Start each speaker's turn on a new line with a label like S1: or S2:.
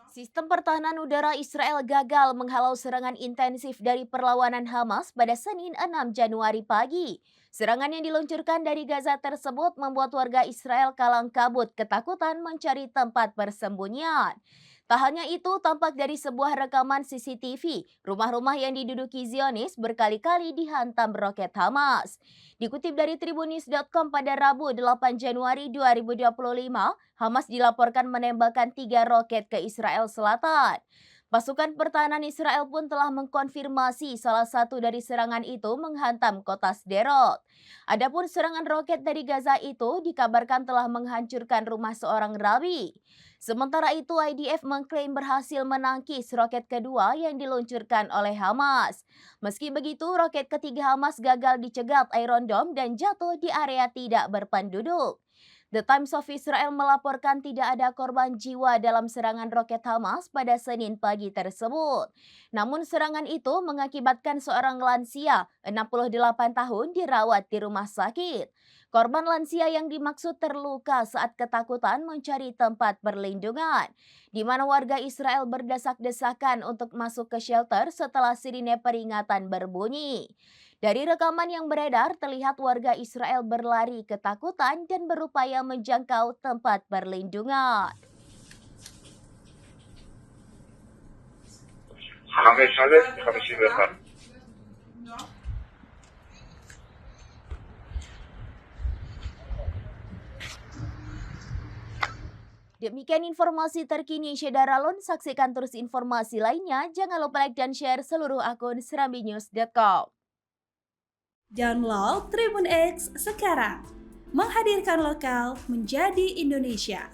S1: Sistem pertahanan udara Israel gagal menghalau serangan intensif dari perlawanan Hamas pada Senin 6 Januari pagi. Serangan yang diluncurkan dari Gaza tersebut membuat warga Israel kalang kabut ketakutan mencari tempat persembunyian. Tak hanya itu, tampak dari sebuah rekaman CCTV, rumah-rumah yang diduduki Zionis berkali-kali dihantam roket Hamas. Dikutip dari Tribunnews.com pada Rabu 8 Januari 2025, Hamas dilaporkan menembakkan 3 roket ke Israel Selatan. Pasukan pertahanan Israel pun telah mengkonfirmasi salah satu dari serangan itu menghantam kota Sderot. Adapun serangan roket dari Gaza itu dikabarkan telah menghancurkan rumah seorang rabi. Sementara itu, IDF mengklaim berhasil menangkis roket kedua yang diluncurkan oleh Hamas. Meski begitu, roket ketiga Hamas gagal dicegat Iron Dome dan jatuh di area tidak berpenduduk. The Times of Israel melaporkan tidak ada korban jiwa dalam serangan roket Hamas pada Senin pagi tersebut. Namun serangan itu mengakibatkan seorang lansia 68 tahun dirawat di rumah sakit. Korban lansia yang dimaksud terluka saat ketakutan mencari tempat perlindungan, di mana warga Israel berdesak-desakan untuk masuk ke shelter setelah sirine peringatan berbunyi. Dari rekaman yang beredar, terlihat warga Israel berlari ketakutan dan berupaya menjangkau tempat perlindungan. Demikian informasi terkini Syedaralun. Saksikan terus informasi lainnya. Jangan lupa like dan share seluruh akun serambinews.com.
S2: Download Tribun X sekarang, menghadirkan lokal menjadi Indonesia.